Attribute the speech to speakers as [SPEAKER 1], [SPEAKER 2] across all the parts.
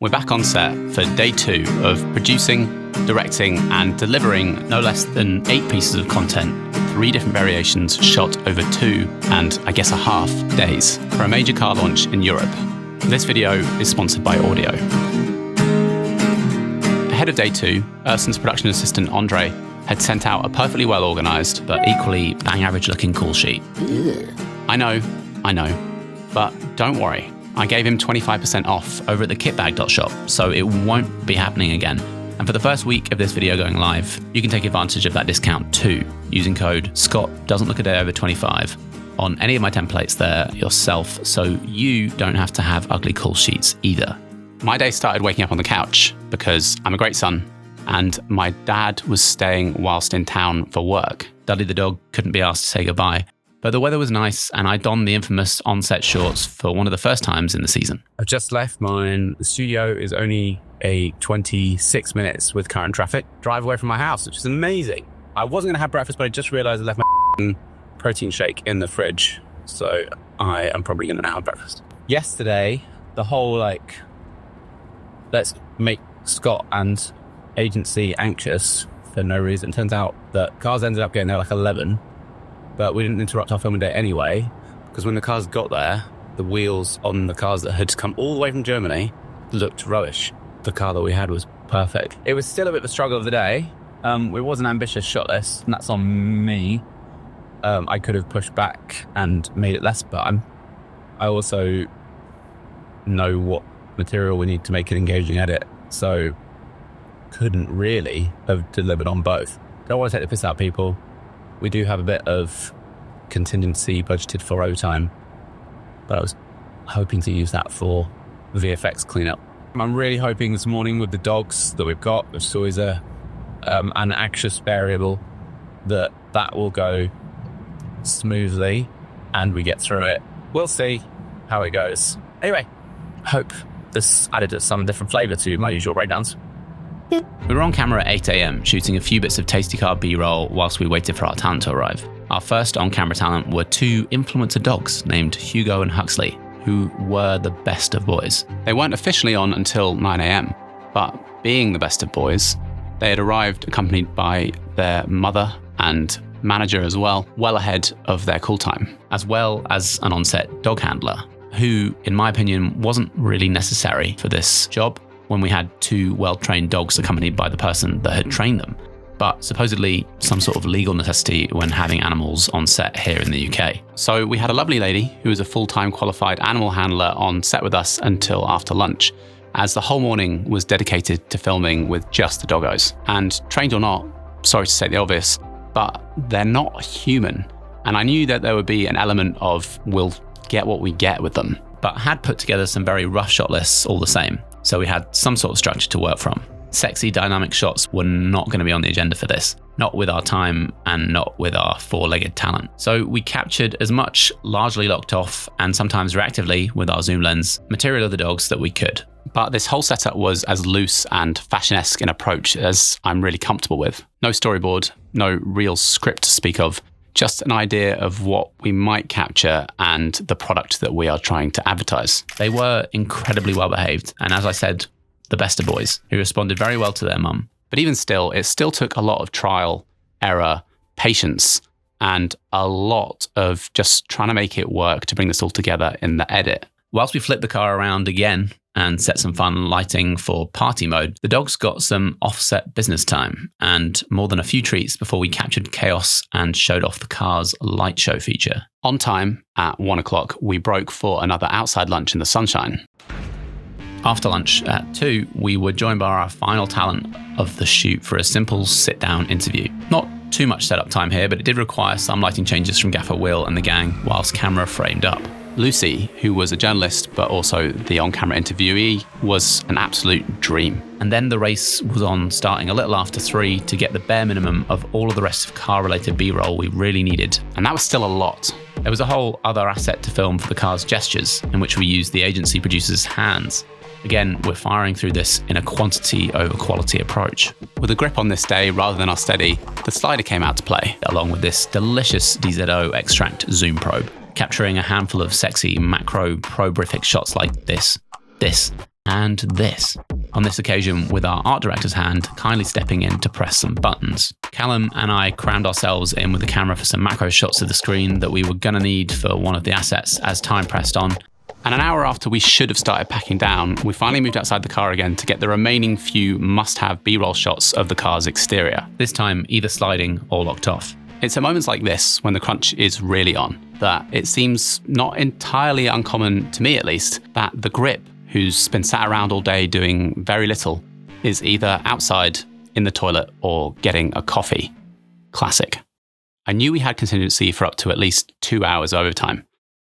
[SPEAKER 1] We're back on set for day 2 of producing, directing and delivering no less than 8 pieces of content, 3 different variations shot over 2 and I guess a half days for a major car launch in Europe. This video is sponsored by Audio. Ahead of day 2, Urson's production assistant Andre had sent out a perfectly well organised but equally bang average looking call sheet. I know, but don't worry. I gave him 25% off over at the kitbag.shop, so it won't be happening again. And for the first week of this video going live, you can take advantage of that discount too, using code SCOTT-doesn't-look-a-day-over-25 on any of my templates there yourself, so you don't have to have ugly call sheets either. My day started waking up on the couch because I'm a great son, and my dad was staying whilst in town for work. Dudley the dog couldn't be asked to say goodbye. But the weather was nice, and I donned the infamous on-set shorts for one of the first times in the season.
[SPEAKER 2] I've just left mine. The studio is only a 26 minutes with current traffic drive away from my house, which is amazing. I wasn't going to have breakfast, but I just realised I left my protein shake in the fridge. So I am probably going to now have breakfast. Yesterday, the whole let's make Scott and agency anxious for no reason. Turns out that cars ended up getting there 11. But we didn't interrupt our filming day anyway, because when the cars got there, the wheels on the cars that had come all the way from Germany looked rubbish. The car that we had was perfect. It was still a bit of a struggle of the day. It was an ambitious shot list, and that's on me. I could have pushed back and made it less, but I also know what material we need to make an engaging edit, so couldn't really have delivered on both. Don't want to take the piss out of people. We do have a bit of contingency budgeted for overtime, but I was hoping to use that for VFX cleanup. I'm really hoping this morning with the dogs that we've got, which is always an anxious variable, that will go smoothly and we get through it. We'll see how it goes. Anyway, hope this added some different flavour to my usual breakdowns.
[SPEAKER 1] We were on camera at 8 a.m. shooting a few bits of tasty car B-roll whilst we waited for our talent to arrive. Our first on-camera talent were 2 influencer dogs named Hugo and Huxley, who were the best of boys. They weren't officially on until 9 a.m, but being the best of boys, they had arrived accompanied by their mother and manager as well ahead of their call time, as well as an on-set dog handler, who, in my opinion, wasn't really necessary for this job when we had 2 well-trained dogs accompanied by the person that had trained them, but supposedly some sort of legal necessity when having animals on set here in the UK. So we had a lovely lady who was a full-time qualified animal handler on set with us until after lunch, as the whole morning was dedicated to filming with just the doggos. And trained or not, sorry to say the obvious, but they're not human. And I knew that there would be an element of we'll get what we get with them, but had put together some very rough shot lists all the same. So we had some sort of structure to work from. Sexy dynamic shots were not going to be on the agenda for this, not with our time and not with our 4-legged talent. So we captured as much largely locked off and sometimes reactively with our zoom lens material of the dogs that we could. But this whole setup was as loose and fashion-esque in approach as I'm really comfortable with. No storyboard, no real script to speak of, just an idea of what we might capture and the product that we are trying to advertise. They were incredibly well behaved, and as I said, the best of boys, who responded very well to their mum. But even still, it still took a lot of trial, error, patience, and a lot of just trying to make it work to bring this all together in the edit. Whilst we flipped the car around again and set some fun lighting for party mode, the dogs got some offset business time and more than a few treats before we captured chaos and showed off the car's light show feature. On time, at 1 o'clock, we broke for another outside lunch in the sunshine. After lunch at 2, we were joined by our final talent of the shoot for a simple sit-down interview. Not too much setup time here, but it did require some lighting changes from Gaffer Will and the gang whilst camera framed up. Lucy, who was a journalist but also the on-camera interviewee, was an absolute dream. And then the race was on, starting a little after 3 to get the bare minimum of all of the rest of car-related B-roll we really needed. And that was still a lot. There was a whole other asset to film for the car's gestures, in which we used the agency producer's hands. Again, we're firing through this in a quantity over quality approach. With a grip on this day rather than our steady, the slider came out to play, along with this delicious DZO extract zoom probe, capturing a handful of sexy macro proborific shots like this, and this. On this occasion, with our art director's hand kindly stepping in to press some buttons. Callum and I crammed ourselves in with the camera for some macro shots of the screen that we were going to need for one of the assets as time pressed on. And an hour after we should have started packing down, we finally moved outside the car again to get the remaining few must-have B-roll shots of the car's exterior, this time either sliding or locked off. It's at moments like this, when the crunch is really on, that it seems not entirely uncommon, to me at least, that the grip, who's been sat around all day doing very little, is either outside, in the toilet, or getting a coffee. Classic. I knew we had contingency for up to at least 2 hours overtime.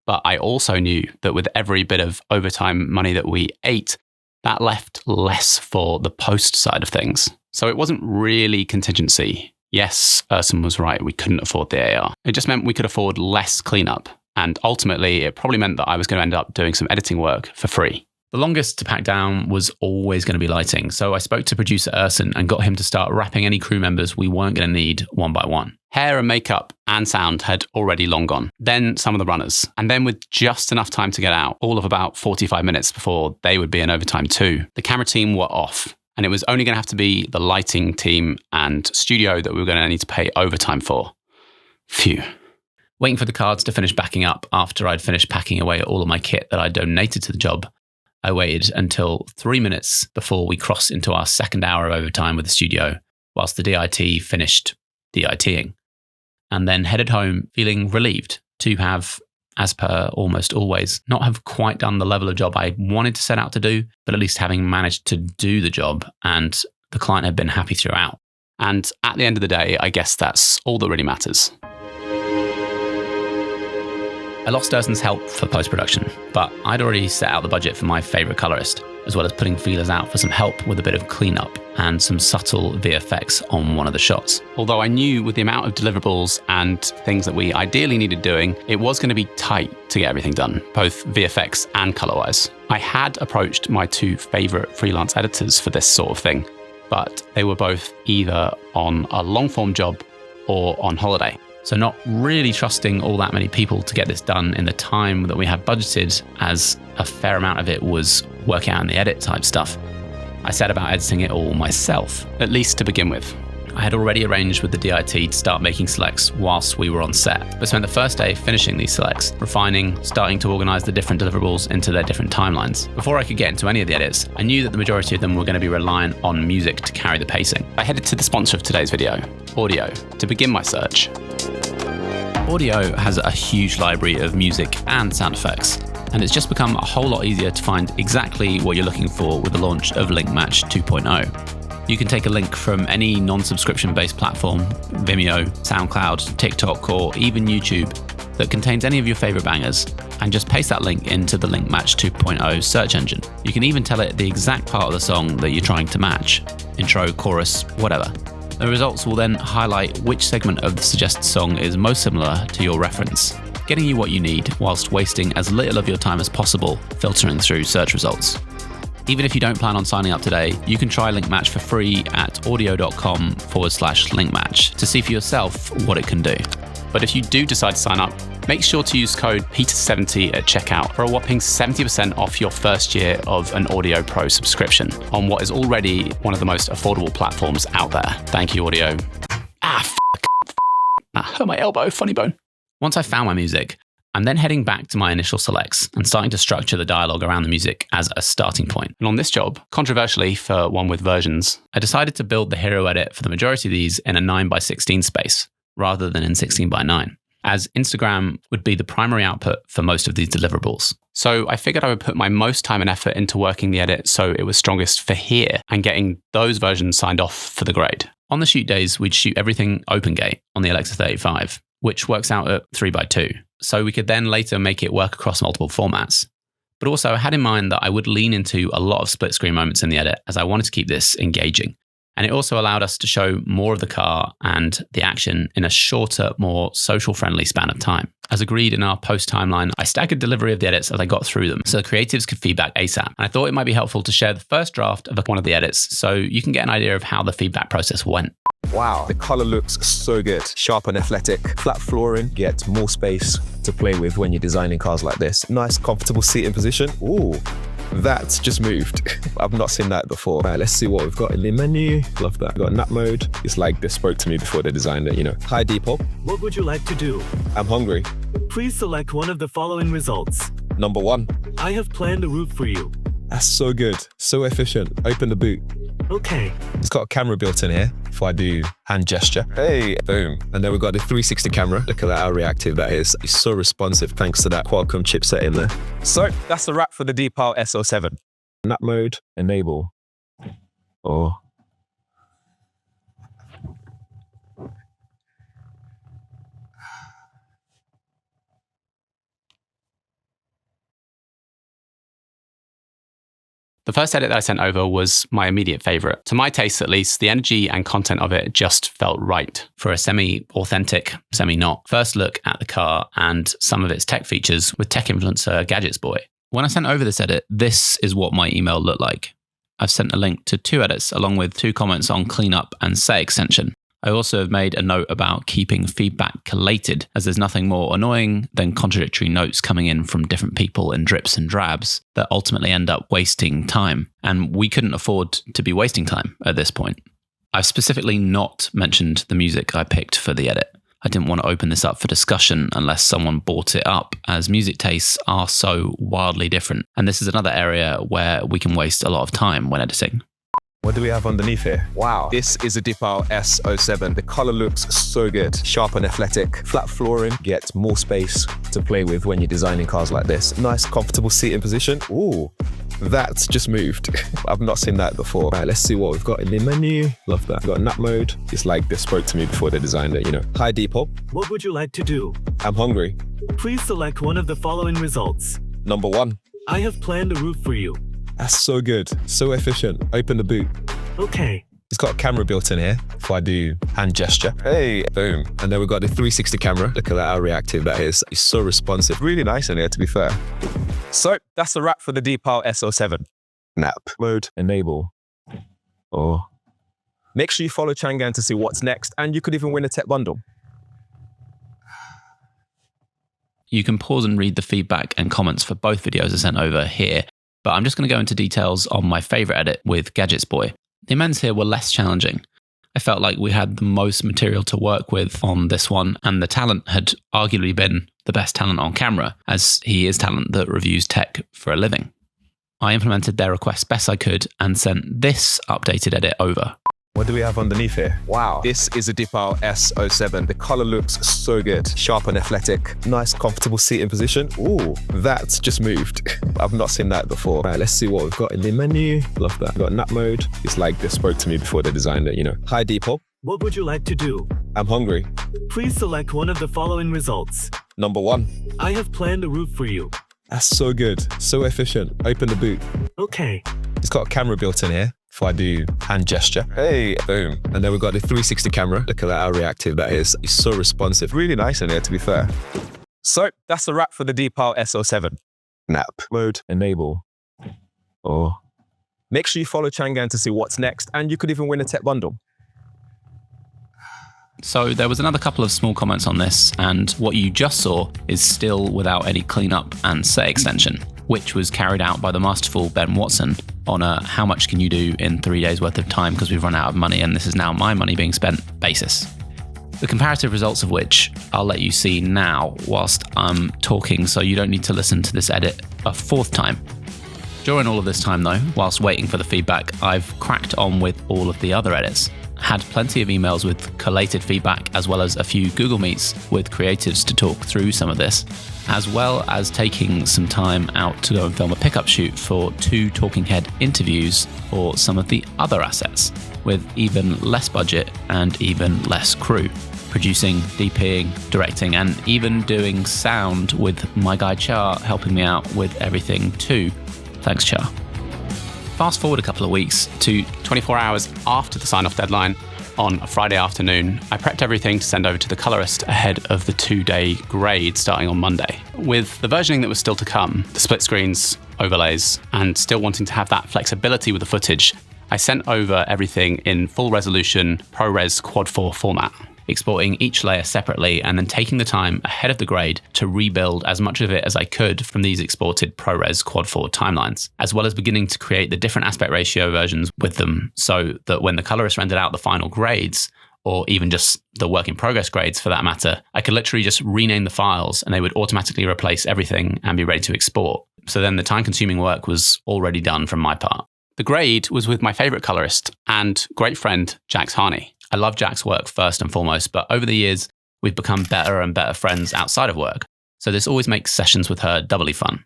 [SPEAKER 1] But I also knew that with every bit of overtime money that we ate, that left less for the post side of things. So it wasn't really contingency. Yes, Urson was right, we couldn't afford the AR. It just meant we could afford less cleanup. And ultimately, it probably meant that I was going to end up doing some editing work for free. The longest to pack down was always going to be lighting. So I spoke to producer Urson and got him to start wrapping any crew members we weren't going to need one by one. Hair and makeup and sound had already long gone. Then some of the runners. And then with just enough time to get out, all of about 45 minutes before they would be in overtime too, the camera team were off. And it was only going to have to be the lighting team and studio that we were going to need to pay overtime for. Phew. Waiting for the cards to finish backing up after I'd finished packing away all of my kit that I donated to the job, I waited until 3 minutes before we crossed into our second hour of overtime with the studio, whilst the DIT finished DITing. And then headed home feeling relieved to have, as per almost always, not have quite done the level of job I wanted to set out to do, but at least having managed to do the job, and the client had been happy throughout. And at the end of the day, I guess that's all that really matters. I lost Urson's help for post-production, but I'd already set out the budget for my favourite colourist, as well as putting feelers out for some help with a bit of cleanup and some subtle VFX on one of the shots. Although I knew with the amount of deliverables and things that we ideally needed doing, it was going to be tight to get everything done, both VFX and colour-wise. I had approached my two favourite freelance editors for this sort of thing, but they were both either on a long-form job or on holiday. So not really trusting all that many people to get this done in the time that we had budgeted, as a fair amount of it was work out in the edit type stuff. I set about editing it all myself, at least to begin with. I had already arranged with the DIT to start making selects whilst we were on set, but spent the first day finishing these selects, refining, starting to organise the different deliverables into their different timelines. Before I could get into any of the edits, I knew that the majority of them were going to be reliant on music to carry the pacing. I headed to the sponsor of today's video, Audio, to begin my search. Audio has a huge library of music and sound effects, and it's just become a whole lot easier to find exactly what you're looking for with the launch of Link Match 2.0. You can take a link from any non-subscription based platform, Vimeo, SoundCloud, TikTok, or even YouTube, that contains any of your favorite bangers, and just paste that link into the Link Match 2.0 search engine. You can even tell it the exact part of the song that you're trying to match, intro, chorus, whatever. The results will then highlight which segment of the suggested song is most similar to your reference, getting you what you need whilst wasting as little of your time as possible filtering through search results. Even if you don't plan on signing up today, you can try Link Match for free at audio.com/linkmatch to see for yourself what it can do. But if you do decide to sign up, make sure to use code PETER70 at checkout for a whopping 70% off your first year of an Audio Pro subscription on what is already one of the most affordable platforms out there. Thank you, Audio. Hurt my elbow, funny bone. Once I found my music, I'm then heading back to my initial selects and starting to structure the dialogue around the music as a starting point. And on this job, controversially for one with versions, I decided to build the hero edit for the majority of these in a 9x16 space, rather than in 16:9, as Instagram would be the primary output for most of these deliverables. So I figured I would put my most time and effort into working the edit so it was strongest for here and getting those versions signed off for the grade. On the shoot days, we'd shoot everything OpenGate on the Alexa 35, which works out at 3x2. So we could then later make it work across multiple formats. But also I had in mind that I would lean into a lot of split screen moments in the edit, as I wanted to keep this engaging. And it also allowed us to show more of the car and the action in a shorter, more social-friendly span of time. As agreed in our post timeline, I staggered delivery of the edits as I got through them, so the creatives could feedback ASAP. And I thought it might be helpful to share the first draft of one of the edits so you can get an idea of how the feedback process went.
[SPEAKER 3] Wow, the color looks so good. Sharp and athletic. Flat flooring, get more space to play with when you're designing cars like this. Nice, comfortable seating position. Ooh, That's just moved. I've not seen that before. Right, let's see what we've got in the menu. Love that. We've got nap mode. It's like they spoke to me before they designed it, you know. Hi, Depop.
[SPEAKER 4] What would you like to do?
[SPEAKER 3] I'm hungry.
[SPEAKER 4] Please select one of the following results.
[SPEAKER 3] Number 1.
[SPEAKER 4] I have planned a route for you.
[SPEAKER 3] That's so good. So efficient. Open the boot.
[SPEAKER 4] Okay.
[SPEAKER 3] It's got a camera built in here. If I do hand gesture, hey, boom. And then we've got the 360 camera. Look at that, how reactive that is. It's so responsive thanks to that Qualcomm chipset in there. So that's the wrap for the Deepal SO7. Nap mode, enable. Or
[SPEAKER 1] The first edit that I sent over was my immediate favorite. To my taste, at least, the energy and content of it just felt right for a semi-authentic, semi-not first look at the car and some of its tech features with tech influencer Gadgets Boy. When I sent over this edit, this is what my email looked like. I've sent a link to 2 edits along with 2 comments on cleanup and say extension. I also have made a note about keeping feedback collated, as there's nothing more annoying than contradictory notes coming in from different people in drips and drabs that ultimately end up wasting time. And we couldn't afford to be wasting time at this point. I've specifically not mentioned the music I picked for the edit. I didn't want to open this up for discussion unless someone brought it up, as music tastes are so wildly different. And this is another area where we can waste a lot of time when editing.
[SPEAKER 3] what do we have underneath here? Wow, this is a Deepal SO7. The color looks so good. Sharp and athletic. Flat flooring, get more space to play with when you're designing cars like this. Nice, comfortable seating position. Ooh, that's just moved. I've not seen that before. Right, let's see what we've got in the menu. Love that. We've got nap mode. It's like they spoke to me before they designed it, you know. Hi, Depop.
[SPEAKER 4] What would you like to do?
[SPEAKER 3] I'm hungry.
[SPEAKER 4] Please select one of the following results.
[SPEAKER 3] Number 1.
[SPEAKER 4] I have planned a route for you.
[SPEAKER 3] That's so good. So efficient. Open the boot.
[SPEAKER 4] Okay.
[SPEAKER 3] It's got a camera built in here. If I do hand gesture, hey, boom. And then we've got the 360 camera. Look at that, how reactive that is. It's so responsive. Really nice in here, to be fair. So that's the wrap for the Deepal SO7. Nap mode, enable. Or make sure you follow Changan to see what's next, and you could even win a tech bundle.
[SPEAKER 1] You can pause and read the feedback and comments for both videos I sent over here, but I'm just going to go into details on my favorite edit with Gadgets Boy. The amends here were less challenging. I felt like we had the most material to work with on this one, and the talent had arguably been the best talent on camera, as he is talent that reviews tech for a living. I implemented their request best I could and sent this updated edit over.
[SPEAKER 3] What do we have underneath here? Wow, this is a Deepal SO7. The color looks so good. Sharp and athletic. Nice, comfortable seating position. Ooh, that's just moved. I've not seen that before. Right, let's see what we've got in the menu. Love that. We've got nap mode. It's like they spoke to me before they designed it, you know. Hi, Depop.
[SPEAKER 4] What would you like to do?
[SPEAKER 3] I'm hungry.
[SPEAKER 4] Please select one of the following results.
[SPEAKER 3] Number 1.
[SPEAKER 4] I have planned a route for you.
[SPEAKER 3] That's so good. So efficient. Open the boot.
[SPEAKER 4] Okay.
[SPEAKER 3] It's got a camera built in here. If I do hand gesture, hey, boom. And then we've got the 360 camera. Look at that, how reactive that is. It's so responsive. Really nice in here, to be fair. So that's the wrap for the Deepal SO7. Nap mode, enable. Or make sure you follow Changan to see what's next, and you could even win a tech bundle.
[SPEAKER 1] So there was another couple of small comments on this, and what you just saw is still without any cleanup and set extension, which was carried out by the masterful Ben Watson on a how much can you do in 3 days worth of time because we've run out of money and this is now my money being spent basis. The comparative results of which I'll let you see now whilst I'm talking, so you don't need to listen to this edit a 4th time. During all of this time though, whilst waiting for the feedback, I've cracked on with all of the other edits. Had plenty of emails with collated feedback, as well as a few Google Meets with creatives to talk through some of this, as well as taking some time out to go and film a pickup shoot for 2 talking head interviews for some of the other assets, with even less budget and even less crew. Producing, DPing, directing, and even doing sound with my guy Char helping me out with everything too. Thanks, Char. Fast forward a couple of weeks to 24 hours after the sign-off deadline on a Friday afternoon. I prepped everything to send over to the colorist ahead of the 2-day grade starting on Monday. With the versioning that was still to come, the split screens, overlays, and still wanting to have that flexibility with the footage, I sent over everything in full resolution ProRes Quad 4 format. exporting each layer separately and then taking the time ahead of the grade to rebuild as much of it as I could from these exported ProRes quad forward timelines, as well as beginning to create the different aspect ratio versions with them so that when the colorist rendered out the final grades, or even just the work in progress grades for that matter, I could literally just rename the files and they would automatically replace everything and be ready to export. So then the time consuming work was already done from my part. The grade was with my favorite colorist and great friend, Jax Harney. I love Jack's work first and foremost, but over the years, we've become better and better friends outside of work. So this always makes sessions with her doubly fun.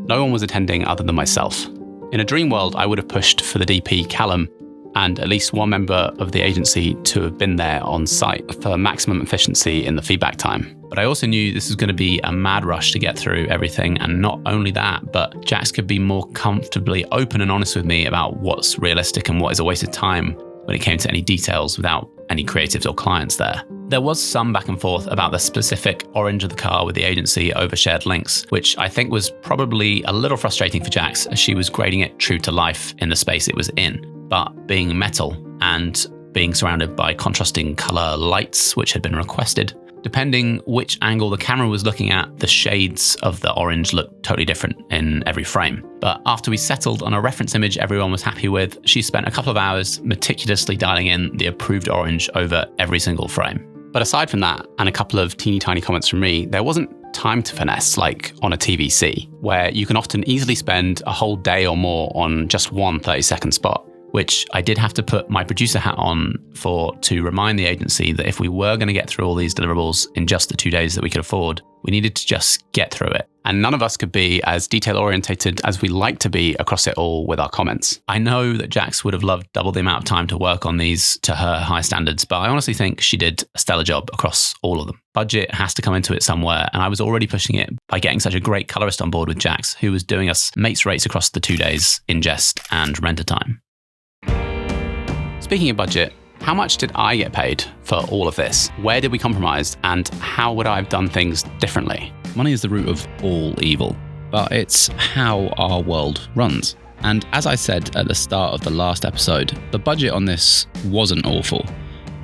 [SPEAKER 1] No one was attending other than myself. In a dream world, I would have pushed for the DP Callum and at least one member of the agency to have been there on site for maximum efficiency in the feedback time. But I also knew this was going to be a mad rush to get through everything. And not only that, but Jax could be more comfortably open and honest with me about what's realistic and what is a waste of time when it came to any details without any creatives or clients there. There was some back and forth about the specific orange of the car with the agency over shared links, which I think was probably a little frustrating for Jax as she was grading it true to life in the space it was in. But being metal and being surrounded by contrasting color lights, which had been requested, depending which angle the camera was looking at, the shades of the orange looked totally different in every frame. But after we settled on a reference image everyone was happy with, she spent a couple of hours meticulously dialing in the approved orange over every single frame. But aside from that, and a couple of teeny tiny comments from me, there wasn't time to finesse like on a TVC, where you can often easily spend a whole day or more on just one 30-second spot, which I did have to put my producer hat on for to remind the agency that if we were going to get through all these deliverables in just the 2 days that we could afford, we needed to just get through it. And none of us could be as detail-orientated as we like to be across it all with our comments. I know that Jax would have loved double the amount of time to work on these to her high standards, but I honestly think she did a stellar job across all of them. Budget has to come into it somewhere, and I was already pushing it by getting such a great colorist on board with Jax, who was doing us mates rates across the 2 days in jest and render time. Speaking of budget, how much did I get paid for all of this? Where did we compromise? And how would I have done things differently? Money is the root of all evil, but it's how our world runs. And as I said at the start of the last episode, the budget on this wasn't awful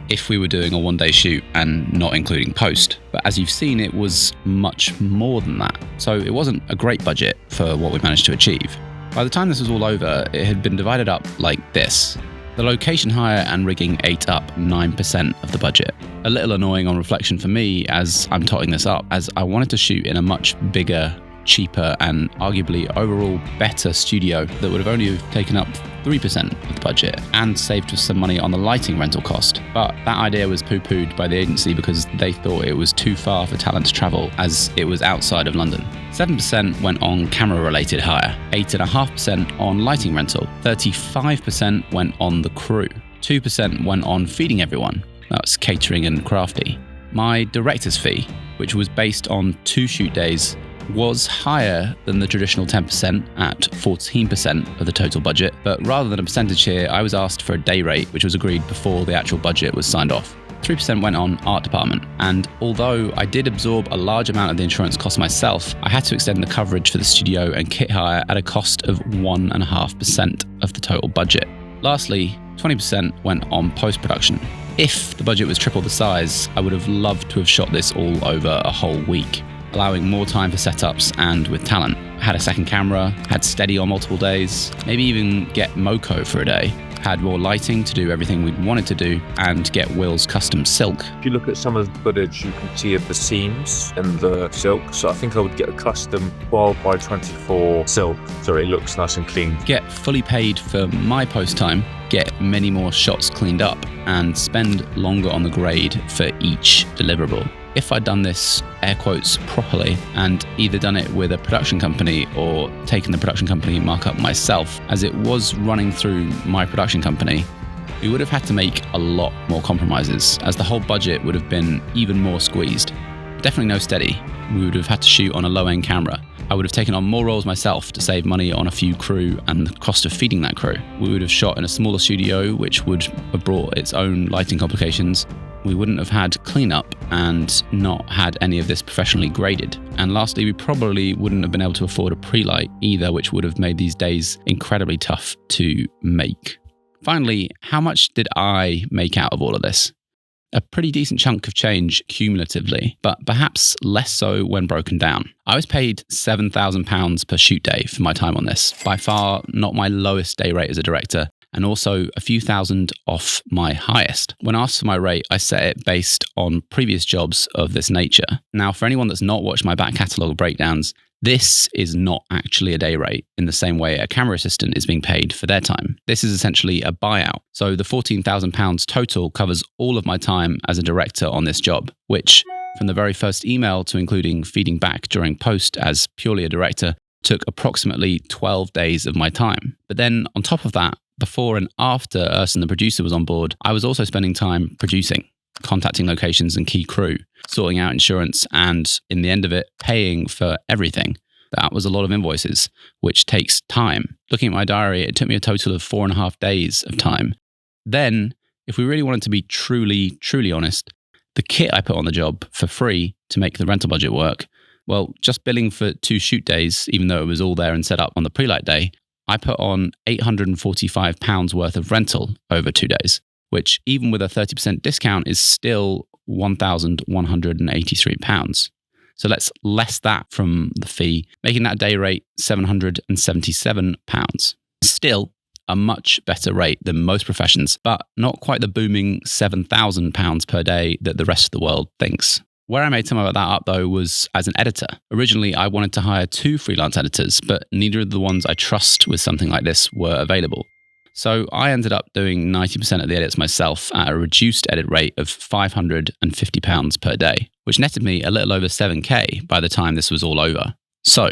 [SPEAKER 1] if we were doing a one-day shoot and not including post. But as you've seen, it was much more than that. So it wasn't a great budget for what we managed to achieve. By the time this was all over, it had been divided up like this. The location hire and rigging ate up 9% of the budget. A little annoying on reflection for me as I'm totting this up, as I wanted to shoot in a much bigger, cheaper and arguably overall better studio that would have only taken up 3% of the budget and saved us some money on the lighting rental cost. But that idea was poo-pooed by the agency because they thought it was too far for talent to travel as it was outside of London. 7% went on camera-related hire, 8.5% on lighting rental, 35% went on the crew, 2% went on feeding everyone, that's catering and crafty. My director's fee, which was based on 2 shoot days, was higher than the traditional 10% at 14% of the total budget, but rather than a percentage here, I was asked for a day rate, which was agreed before the actual budget was signed off. 3% went on art department, and although I did absorb a large amount of the insurance cost myself, I had to extend the coverage for the studio and kit hire at a cost of 1.5% of the total budget. Lastly, 20% went on post-production. If the budget was triple the size, I would have loved to have shot this all over a whole week, allowing more time for setups and with talent. Had a second camera, had steady on multiple days, maybe even get Moco for a day, had more lighting to do everything we wanted to do, and get Will's custom silk.
[SPEAKER 3] If you look at some of the footage, you can see of the seams and the silk. So I think I would get a custom 12x24 silk so it looks nice and clean.
[SPEAKER 1] Get fully paid for my post time, get many more shots cleaned up, and spend longer on the grade for each deliverable. If I'd done this, air quotes, properly, and either done it with a production company or taken the production company markup myself, as it was running through my production company, we would have had to make a lot more compromises, as the whole budget would have been even more squeezed. Definitely no steady. We would have had to shoot on a low-end camera. I would have taken on more roles myself to save money on a few crew and the cost of feeding that crew. We would have shot in a smaller studio, which would have brought its own lighting complications. We wouldn't have had cleanup and not had any of this professionally graded. And lastly, we probably wouldn't have been able to afford a pre-light either, which would have made these days incredibly tough to make. Finally, how much did I make out of all of this? A pretty decent chunk of change cumulatively, but perhaps less so when broken down. I was paid £7,000 per shoot day for my time on this, by far not my lowest day rate as a director, and also a few thousand off my highest. When asked for my rate, I set it based on previous jobs of this nature. Now, for anyone that's not watched my back catalogue breakdowns, this is not actually a day rate in the same way a camera assistant is being paid for their time. This is essentially a buyout. So the £14,000 total covers all of my time as a director on this job, which from the very first email to including feeding back during post as purely a director took approximately 12 days of my time. But then on top of that, before and after Urson the producer was on board, I was also spending time producing, contacting locations and key crew, sorting out insurance, and in the end of it, paying for everything. That was a lot of invoices, which takes time. Looking at my diary, it took me a total of 4.5 days of time. Then, if we really wanted to be truly honest, the kit I put on the job for free to make the rental budget work, well, just billing for 2 shoot days, even though it was all there and set up on the pre-light day, I put on £845 worth of rental over 2 days, which even with a 30% discount is still £1,183. So let's less that from the fee, making that day rate £777. Still a much better rate than most professions, but not quite the booming £7,000 per day that the rest of the world thinks. Where I made some of that up, though, was as an editor. Originally, I wanted to hire 2 freelance editors, but neither of the ones I trust with something like this were available. So I ended up doing 90% of the edits myself at a reduced edit rate of £550 per day, which netted me a little over 7k by the time this was all over. So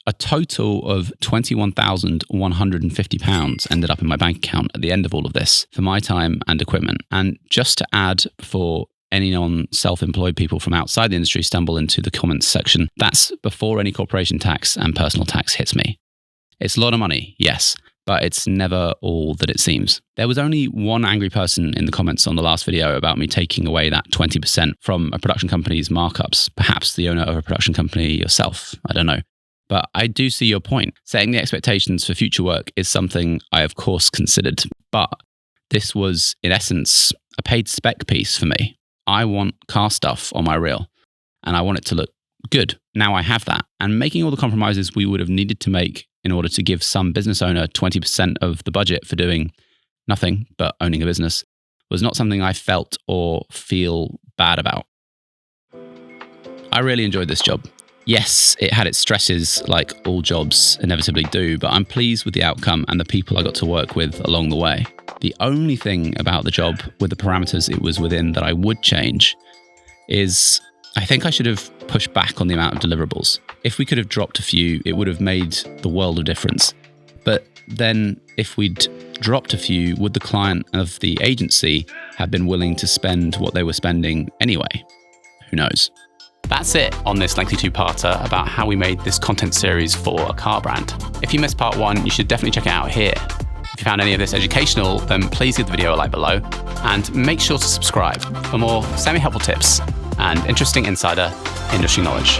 [SPEAKER 1] a total of £21,150 ended up in my bank account at the end of all of this for my time and equipment. And just to add, before any non-self-employed people from outside the industry stumble into the comments section, that's before any corporation tax and personal tax hits me. It's a lot of money, yes, but it's never all that it seems. There was only one angry person in the comments on the last video about me taking away that 20% from a production company's markups, perhaps the owner of a production company yourself, I don't know. But I do see your point. Setting the expectations for future work is something I of course considered, but this was in essence a paid spec piece for me. I want car stuff on my reel, and I want it to look good. Now I have that. And making all the compromises we would have needed to make in order to give some business owner 20% of the budget for doing nothing but owning a business was not something I felt or feel bad about. I really enjoyed this job. Yes, it had its stresses like all jobs inevitably do, but I'm pleased with the outcome and the people I got to work with along the way. The only thing about the job with the parameters it was within that I would change is I think I should have pushed back on the amount of deliverables. If we could have dropped a few, it would have made the world of difference. But then if we'd dropped a few, would the client of the agency have been willing to spend what they were spending anyway? Who knows? That's it on this lengthy 2-parter about how we made this content series for a car brand. If you missed part 1, you should definitely check it out here. If you found any of this educational, then please give the video a like below and make sure to subscribe for more semi-helpful tips and interesting insider industry knowledge.